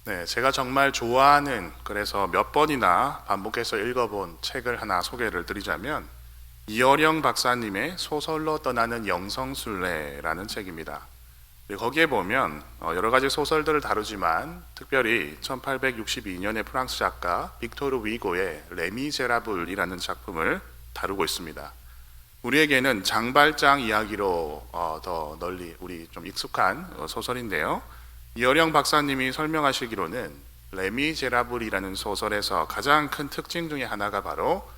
네, 제가 정말 좋아하는, 그래서 몇 번이나 반복해서 읽어본 책을 하나 소개를 드리자면 이어령 박사님의 소설로 떠나는 영성순례라는 책입니다. 거기에 보면 여러 가지 소설들을 다루지만 특별히 1862년에 프랑스 작가 빅토르 위고의 레미제라블이라는 작품을 다루고 있습니다. 우리에게는 장발장 이야기로 더 널리 우리 좀 익숙한 소설인데요. 이어령 박사님이 설명하시기로는 레미제라블이라는 소설에서 가장 큰 특징 중에 하나가 바로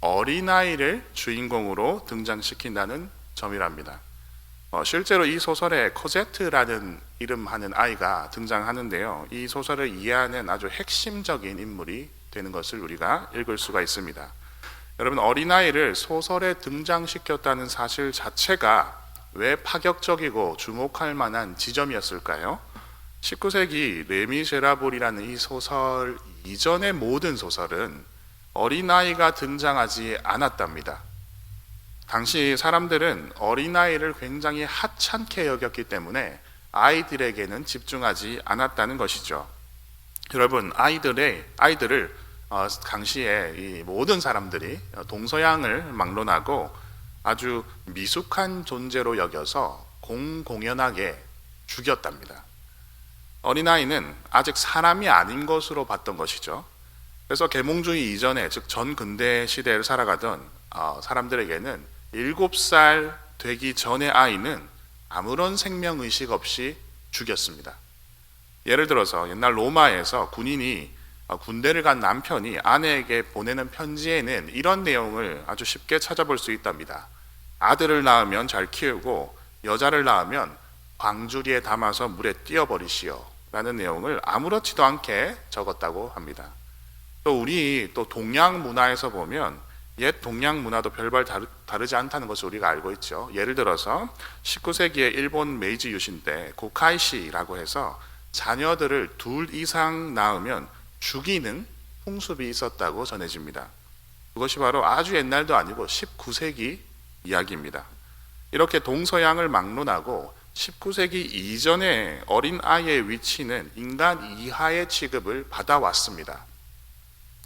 어린아이를 주인공으로 등장시킨다는 점이랍니다. 실제로 이 소설에 코제트라는 이름하는 아이가 등장하는데요. 이 소설을 이해하는 아주 핵심적인 인물이 되는 것을 우리가 읽을 수가 있습니다. 여러분, 어린아이를 소설에 등장시켰다는 사실 자체가 왜 파격적이고 주목할 만한 지점이었을까요? 19세기 레미제라블이라는 이 소설 이전의 모든 소설은 어린아이가 등장하지 않았답니다. 당시 사람들은 어린아이를 굉장히 하찮게 여겼기 때문에 아이들에게는 집중하지 않았다는 것이죠. 여러분, 아이들을 당시에 이 모든 사람들이 동서양을 막론하고 아주 미숙한 존재로 여겨서 공공연하게 죽였답니다. 어린아이는 아직 사람이 아닌 것으로 봤던 것이죠. 그래서 계몽주의 이전에, 즉 전근대 시대를 살아가던 사람들에게는 7살 되기 전의 아이는 아무런 생명의식 없이 죽였습니다. 예를 들어서 옛날 로마에서 군인이 군대를 간 남편이 아내에게 보내는 편지에는 이런 내용을 아주 쉽게 찾아볼 수 있답니다. 아들을 낳으면 잘 키우고 여자를 낳으면 광주리에 담아서 물에 띄어버리시오 라는 내용을 아무렇지도 않게 적었다고 합니다. 또 우리 동양 문화에서 보면 옛 동양 문화도 별반 다르지 않다는 것을 우리가 알고 있죠. 예를 들어서 19세기에 일본 메이지 유신 때 고카이시라고 해서 자녀들을 둘 이상 낳으면 죽이는 풍습이 있었다고 전해집니다. 그것이 바로 아주 옛날도 아니고 19세기 이야기입니다. 이렇게 동서양을 막론하고 19세기 이전의 어린아이의 위치는 인간 이하의 취급을 받아왔습니다.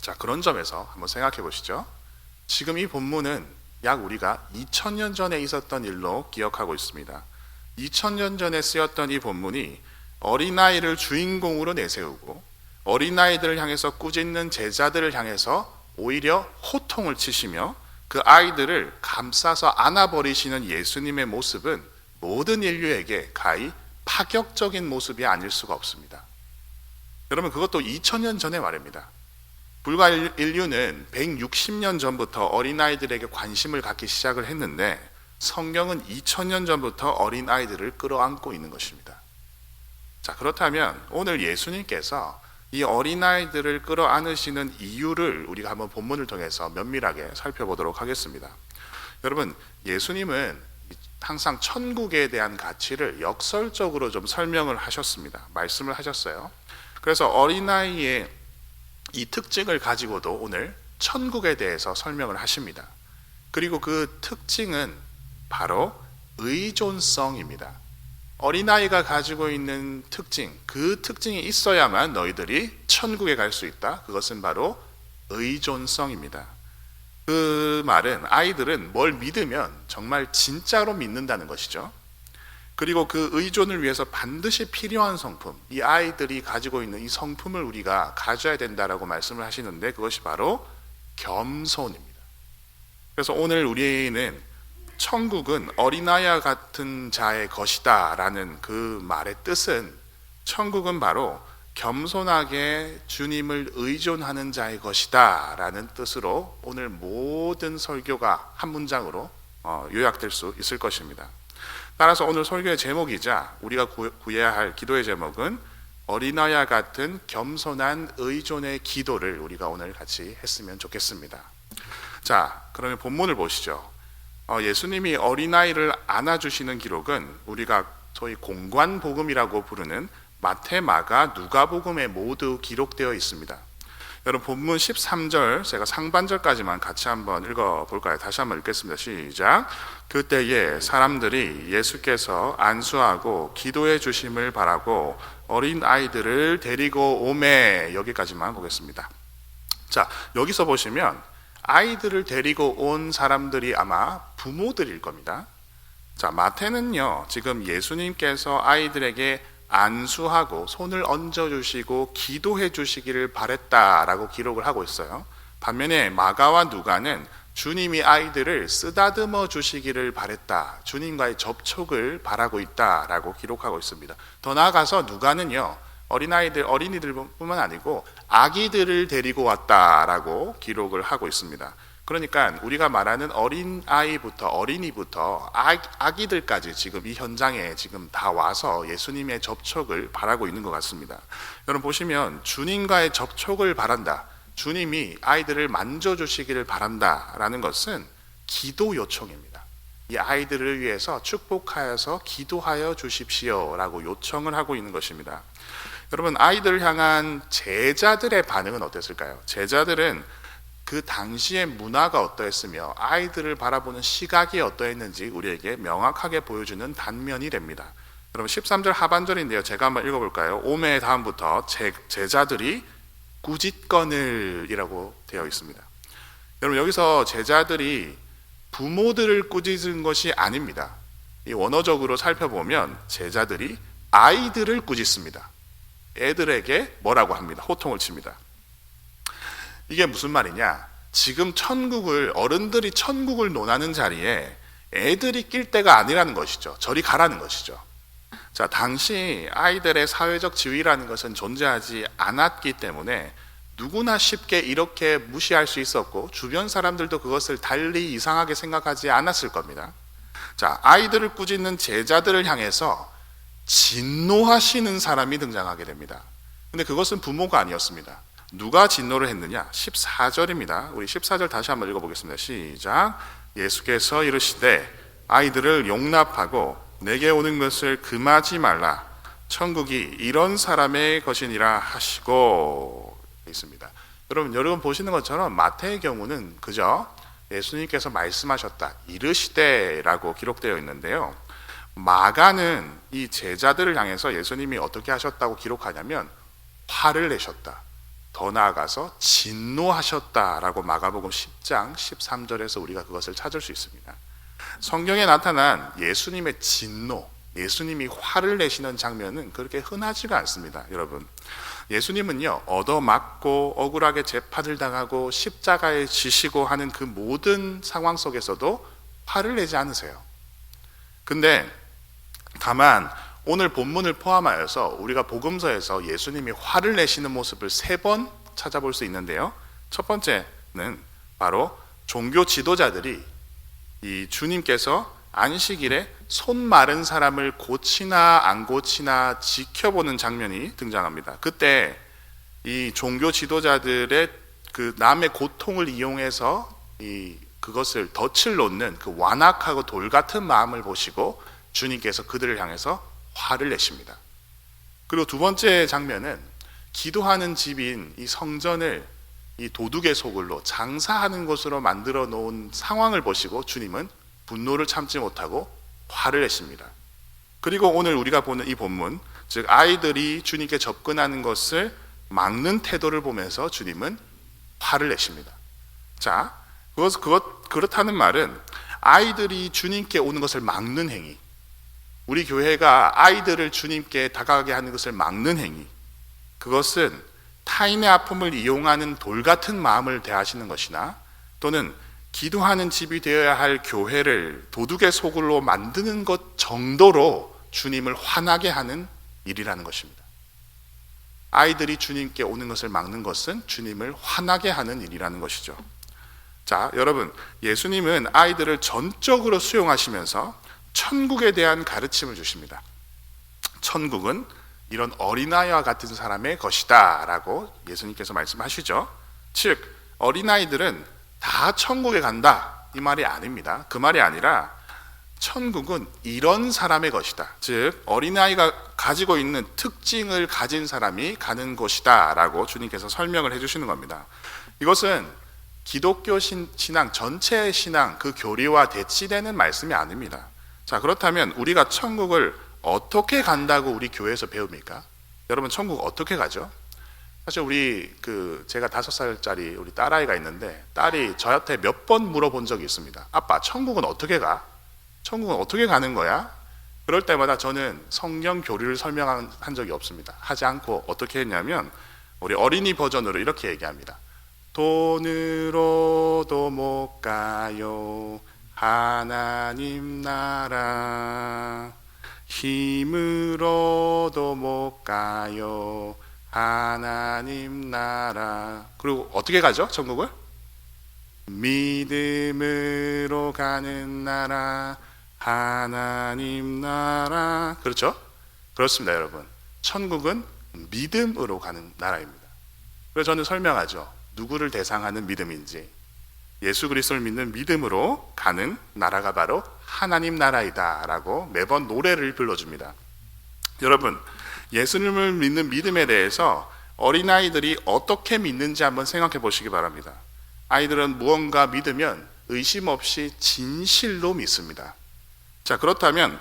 자, 그런 점에서 한번 생각해 보시죠. 지금 이 본문은 약 우리가 2000년 전에 있었던 일로 기억하고 있습니다. 2000년 전에 쓰였던 이 본문이 어린아이를 주인공으로 내세우고 어린아이들을 향해서 꾸짖는 제자들을 향해서 오히려 호통을 치시며 그 아이들을 감싸서 안아버리시는 예수님의 모습은 모든 인류에게 가히 파격적인 모습이 아닐 수가 없습니다. 여러분, 그것도 2000년 전의 말입니다. 불과 인류는 160년 전부터 어린아이들에게 관심을 갖기 시작을 했는데 성경은 2000년 전부터 어린아이들을 끌어안고 있는 것입니다. 자, 그렇다면 오늘 예수님께서 이 어린아이들을 끌어안으시는 이유를 우리가 한번 본문을 통해서 면밀하게 살펴보도록 하겠습니다. 여러분, 예수님은 항상 천국에 대한 가치를 역설적으로 좀 설명을 하셨습니다. 말씀을 하셨어요. 그래서 어린아이의 이 특징을 가지고도 오늘 천국에 대해서 설명을 하십니다. 그리고 그 특징은 바로 의존성입니다. 어린아이가 가지고 있는 특징, 그 특징이 있어야만 너희들이 천국에 갈 수 있다. 그것은 바로 의존성입니다. 그 말은 아이들은 뭘 믿으면 정말 진짜로 믿는다는 것이죠. 그리고 그 의존을 위해서 반드시 필요한 성품, 이 아이들이 가지고 있는 이 성품을 우리가 가져야 된다라고 말씀을 하시는데 그것이 바로 겸손입니다. 그래서 오늘 우리는 천국은 어린아이와 같은 자의 것이다 라는 그 말의 뜻은 천국은 바로 겸손하게 주님을 의존하는 자의 것이다 라는 뜻으로 오늘 모든 설교가 한 문장으로 요약될 수 있을 것입니다. 따라서 오늘 설교의 제목이자 우리가 구해야 할 기도의 제목은 어린아이와 같은 겸손한 의존의 기도를 우리가 오늘 같이 했으면 좋겠습니다. 자, 그러면 본문을 보시죠. 예수님이 어린아이를 안아주시는 기록은 우리가 소위 공관복음이라고 부르는 마태, 마가, 누가복음에 모두 기록되어 있습니다. 여러분, 본문 13절 제가 상반절까지만 같이 한번 읽어볼까요? 다시 한번 읽겠습니다. 시작. 그때에 사람들이 예수께서 안수하고 기도해 주심을 바라고 어린 아이들을 데리고 오매. 여기까지만 보겠습니다. 자, 여기서 보시면 아이들을 데리고 온 사람들이 아마 부모들일 겁니다. 자, 마태는요, 지금 예수님께서 아이들에게 안수하고 손을 얹어주시고 기도해 주시기를 바랬다라고 기록을 하고 있어요. 반면에 마가와 누가는 주님이 아이들을 쓰다듬어 주시기를 바랬다, 주님과의 접촉을 바라고 있다라고 기록하고 있습니다. 더 나아가서 누가는요, 어린이들뿐만 아니고 아기들을 데리고 왔다라고 기록을 하고 있습니다. 그러니까 우리가 말하는 어린이부터 아기들까지 지금 이 현장에 지금 다 와서 예수님의 접촉을 바라고 있는 것 같습니다. 여러분 보시면 주님과의 접촉을 바란다, 주님이 아이들을 만져주시기를 바란다라는 것은 기도 요청입니다. 이 아이들을 위해서 축복하여서 기도하여 주십시오라고 요청을 하고 있는 것입니다. 여러분, 아이들을 향한 제자들의 반응은 어땠을까요? 제자들은 그 당시의 문화가 어떠했으며 아이들을 바라보는 시각이 어떠했는지 우리에게 명확하게 보여주는 단면이 됩니다. 여러분 13절 하반절인데요, 제가 한번 읽어볼까요? 오매 다음부터 제자들이 꾸짖거늘 이라고 되어 있습니다. 여러분, 여기서 제자들이 부모들을 꾸짖은 것이 아닙니다. 이 원어적으로 살펴보면 제자들이 아이들을 꾸짖습니다. 애들에게 뭐라고 합니다. 호통을 칩니다. 이게 무슨 말이냐? 지금 어른들이 천국을 논하는 자리에 애들이 낄 때가 아니라는 것이죠. 저리 가라는 것이죠. 자, 당시 아이들의 사회적 지위라는 것은 존재하지 않았기 때문에 누구나 쉽게 이렇게 무시할 수 있었고 주변 사람들도 그것을 달리 이상하게 생각하지 않았을 겁니다. 자, 아이들을 꾸짖는 제자들을 향해서 진노하시는 사람이 등장하게 됩니다. 근데 그것은 부모가 아니었습니다. 누가 진노를 했느냐? 14절입니다. 우리 14절 다시 한번 읽어보겠습니다. 시작. 예수께서 이르시되 아이들을 용납하고 내게 오는 것을 금하지 말라. 천국이 이런 사람의 것이니라 하시고 있습니다. 여러분 보시는 것처럼 마태의 경우는 그저 예수님께서 말씀하셨다, 이르시되라고 기록되어 있는데요. 마가는 이 제자들을 향해서 예수님이 어떻게 하셨다고 기록하냐면 화를 내셨다, 더 나아가서 진노하셨다라고 마가복음 10장 13절에서 우리가 그것을 찾을 수 있습니다. 성경에 나타난 예수님의 진노, 예수님이 화를 내시는 장면은 그렇게 흔하지가 않습니다. 여러분, 예수님은요, 얻어맞고 억울하게 재판을 당하고 십자가에 지시고 하는 그 모든 상황 속에서도 화를 내지 않으세요. 근데 다만 오늘 본문을 포함하여서 우리가 복음서에서 예수님이 화를 내시는 모습을 3번 찾아볼 수 있는데요. 첫 번째는 바로 종교 지도자들이 이 주님께서 안식일에 손 마른 사람을 고치나 안 고치나 지켜보는 장면이 등장합니다. 그때 이 종교 지도자들의 그 남의 고통을 이용해서 그것을 덫을 놓는 그 완악하고 돌 같은 마음을 보시고 주님께서 그들을 향해서 화를 내십니다. 그리고 두 번째 장면은 기도하는 집인 이 성전을 이 도둑의 소굴로 장사하는 곳으로 만들어 놓은 상황을 보시고 주님은 분노를 참지 못하고 화를 내십니다. 그리고 오늘 우리가 보는 이 본문, 즉 아이들이 주님께 접근하는 것을 막는 태도를 보면서 주님은 화를 내십니다. 자, 그렇다는 말은 아이들이 주님께 오는 것을 막는 행위, 우리 교회가 아이들을 주님께 다가가게 하는 것을 막는 행위, 그것은 타인의 아픔을 이용하는 돌 같은 마음을 대하시는 것이나 또는 기도하는 집이 되어야 할 교회를 도둑의 소굴로 만드는 것 정도로 주님을 화나게 하는 일이라는 것입니다. 아이들이 주님께 오는 것을 막는 것은 주님을 화나게 하는 일이라는 것이죠. 자, 여러분, 예수님은 아이들을 전적으로 수용하시면서 천국에 대한 가르침을 주십니다. 천국은 이런 어린아이와 같은 사람의 것이다 라고 예수님께서 말씀하시죠. 즉 어린아이들은 다 천국에 간다, 이 말이 아닙니다. 그 말이 아니라 천국은 이런 사람의 것이다, 즉 어린아이가 가지고 있는 특징을 가진 사람이 가는 곳이다 라고 주님께서 설명을 해주시는 겁니다. 이것은 기독교 신앙 전체의 신앙 그 교리와 대치되는 말씀이 아닙니다. 자, 그렇다면 우리가 천국을 어떻게 간다고 우리 교회에서 배웁니까? 여러분 천국 어떻게 가죠? 사실 우리 제가 5살짜리 우리 딸아이가 있는데 딸이 저한테 몇 번 물어본 적이 있습니다. 아빠, 천국은 어떻게 가? 천국은 어떻게 가는 거야? 그럴 때마다 저는 성경 교리를 설명한 적이 없습니다. 하지 않고 어떻게 했냐면 우리 어린이 버전으로 이렇게 얘기합니다. 돈으로도 못 가요 하나님 나라, 힘으로도 못 가요 하나님 나라. 그리고 어떻게 가죠? 천국을? 믿음으로 가는 나라 하나님 나라. 그렇죠? 그렇습니다, 여러분. 천국은 믿음으로 가는 나라입니다. 그래서 저는 설명하죠. 누구를 대상하는 믿음인지. 예수 그리스도를 믿는 믿음으로 가는 나라가 바로 하나님 나라이다 라고 매번 노래를 불러줍니다. 여러분, 예수님을 믿는 믿음에 대해서 어린아이들이 어떻게 믿는지 한번 생각해 보시기 바랍니다. 아이들은 무언가 믿으면 의심 없이 진실로 믿습니다. 자, 그렇다면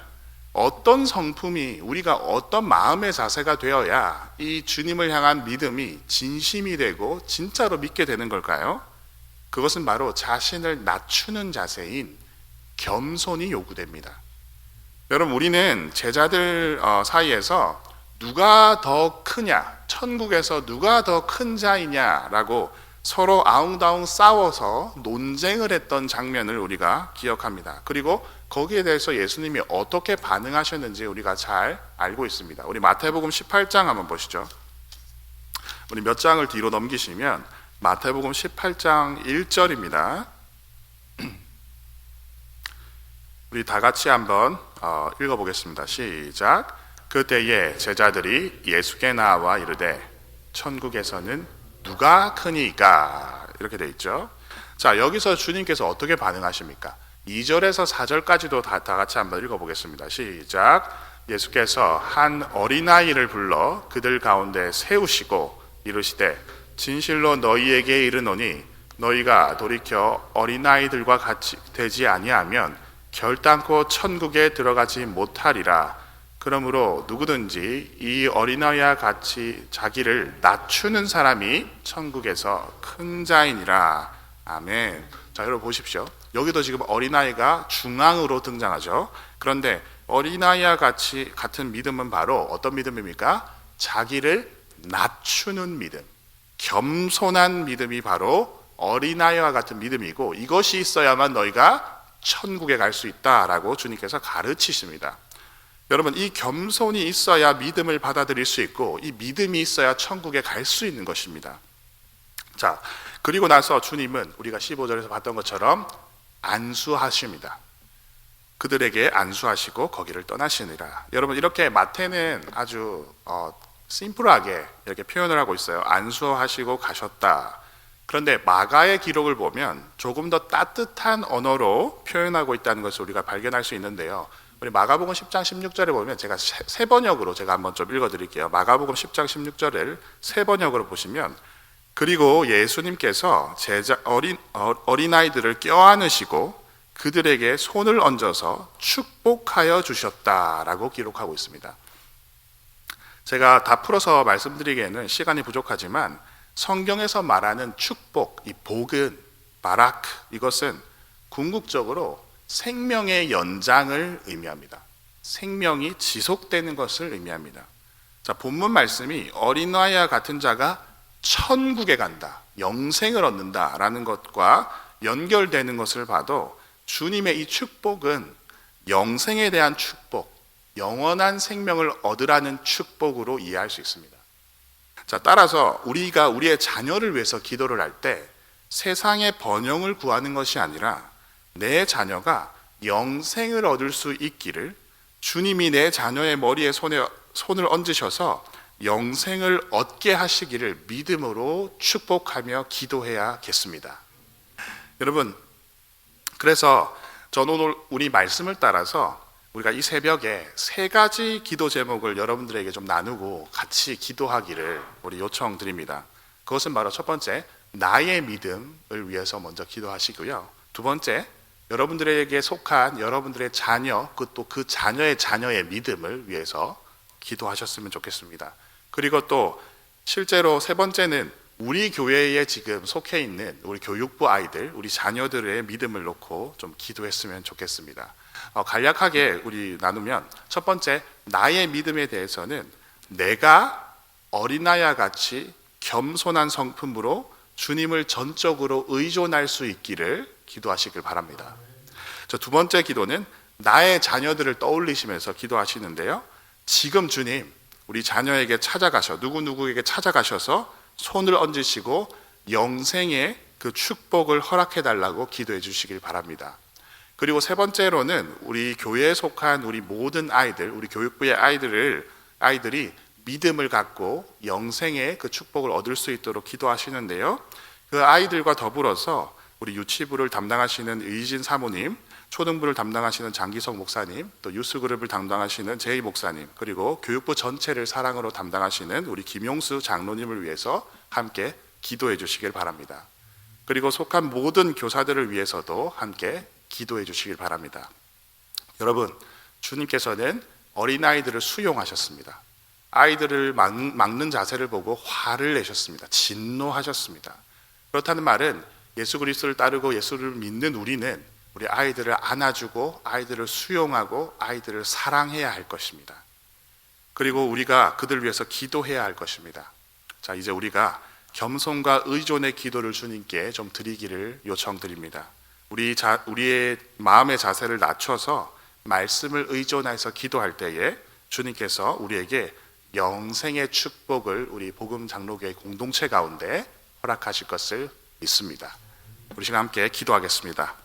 어떤 성품이, 우리가 어떤 마음의 자세가 되어야 이 주님을 향한 믿음이 진심이 되고 진짜로 믿게 되는 걸까요? 그것은 바로 자신을 낮추는 자세인 겸손이 요구됩니다. 여러분, 우리는 제자들 사이에서 누가 더 크냐, 천국에서 누가 더 큰 자이냐라고 서로 아웅다웅 싸워서 논쟁을 했던 장면을 우리가 기억합니다. 그리고 거기에 대해서 예수님이 어떻게 반응하셨는지 우리가 잘 알고 있습니다. 우리 마태복음 18장 한번 보시죠. 우리 몇 장을 뒤로 넘기시면 마태복음 18장 1절입니다. 우리 다 같이 한번 읽어보겠습니다. 시작. 그때에 제자들이 예수께 나와 이르되 천국에서는 누가 크니까? 이렇게 돼 있죠. 자, 여기서 주님께서 어떻게 반응하십니까? 2절에서 4절까지도 다 같이 한번 읽어보겠습니다. 시작. 예수께서 한 어린아이를 불러 그들 가운데 세우시고 이르시되 진실로 너희에게 이르노니 너희가 돌이켜 어린아이들과 같이 되지 아니하면 결단코 천국에 들어가지 못하리라. 그러므로 누구든지 이 어린아이와 같이 자기를 낮추는 사람이 천국에서 큰 자이니라. 아멘. 자, 여러분 보십시오. 여기도 지금 어린아이가 중앙으로 등장하죠. 그런데 어린아이와 같은 믿음은 바로 어떤 믿음입니까? 자기를 낮추는 믿음, 겸손한 믿음이 바로 어린아이와 같은 믿음이고, 이것이 있어야만 너희가 천국에 갈 수 있다라고 주님께서 가르치십니다. 여러분, 이 겸손이 있어야 믿음을 받아들일 수 있고, 이 믿음이 있어야 천국에 갈 수 있는 것입니다. 자, 그리고 나서 주님은 우리가 15절에서 봤던 것처럼 안수하십니다. 그들에게 안수하시고 거기를 떠나시니라. 여러분, 이렇게 마태는 아주 심플하게 이렇게 표현을 하고 있어요. 안수하시고 가셨다. 그런데 마가의 기록을 보면 조금 더 따뜻한 언어로 표현하고 있다는 것을 우리가 발견할 수 있는데요. 우리 마가복음 10장 16절에 보면 제가 세 번역으로 제가 한번 좀 읽어드릴게요. 마가복음 10장 16절을 세 번역으로 보시면, 그리고 예수님께서 어린아이들을 껴안으시고 그들에게 손을 얹어서 축복하여 주셨다라고 기록하고 있습니다. 제가 다 풀어서 말씀드리기에는 시간이 부족하지만 성경에서 말하는 축복, 이 복은 바라크, 이것은 궁극적으로 생명의 연장을 의미합니다. 생명이 지속되는 것을 의미합니다. 자, 본문 말씀이 어린아이와 같은 자가 천국에 간다, 영생을 얻는다라는 것과 연결되는 것을 봐도 주님의 이 축복은 영생에 대한 축복, 영원한 생명을 얻으라는 축복으로 이해할 수 있습니다. 자, 따라서 우리가 우리의 자녀를 위해서 기도를 할 때 세상의 번영을 구하는 것이 아니라 내 자녀가 영생을 얻을 수 있기를, 주님이 내 자녀의 머리에 손을 얹으셔서 영생을 얻게 하시기를 믿음으로 축복하며 기도해야겠습니다. 여러분, 그래서 저는 오늘 우리 말씀을 따라서 우리가 이 새벽에 세 가지 기도 제목을 여러분들에게 좀 나누고 같이 기도하기를 우리 요청드립니다. 그것은 바로 첫 번째, 나의 믿음을 위해서 먼저 기도하시고요. 두 번째, 여러분들에게 속한 여러분들의 자녀, 또 그 자녀의 믿음을 위해서 기도하셨으면 좋겠습니다. 그리고 또 실제로 세 번째는 우리 교회에 지금 속해 있는 우리 교육부 아이들, 우리 자녀들의 믿음을 놓고 좀 기도했으면 좋겠습니다. 간략하게 우리 나누면 첫 번째, 나의 믿음에 대해서는 내가 어린아이와 같이 겸손한 성품으로 주님을 전적으로 의존할 수 있기를 기도하시길 바랍니다. 두 번째 기도는 나의 자녀들을 떠올리시면서 기도하시는데요. 지금 주님, 우리 자녀에게 찾아가셔, 누구누구에게 찾아가셔서 손을 얹으시고 영생의 그 축복을 허락해 달라고 기도해 주시길 바랍니다. 그리고 세 번째로는 우리 교회에 속한 우리 모든 아이들, 우리 교육부의 아이들이 믿음을 갖고 영생의 그 축복을 얻을 수 있도록 기도하시는데요. 그 아이들과 더불어서 우리 유치부를 담당하시는 의진 사모님, 초등부를 담당하시는 장기석 목사님, 또 유스그룹을 담당하시는 제이 목사님, 그리고 교육부 전체를 사랑으로 담당하시는 우리 김용수 장로님을 위해서 함께 기도해 주시길 바랍니다. 그리고 속한 모든 교사들을 위해서도 함께 기도해 주시길 바랍니다. 여러분, 주님께서는 어린아이들을 수용하셨습니다. 아이들을 막는 자세를 보고 화를 내셨습니다. 진노하셨습니다. 그렇다는 말은 예수 그리스도를 따르고 예수를 믿는 우리는 우리 아이들을 안아주고 아이들을 수용하고 아이들을 사랑해야 할 것입니다. 그리고 우리가 그들을 위해서 기도해야 할 것입니다. 자, 이제 우리가 겸손과 의존의 기도를 주님께 좀 드리기를 요청드립니다. 우리의 마음의 자세를 낮춰서 말씀을 의존해서 기도할 때에 주님께서 우리에게 영생의 축복을 우리 복음 장로교회 공동체 가운데 허락하실 것을 믿습니다. 우리 시간 함께 기도하겠습니다.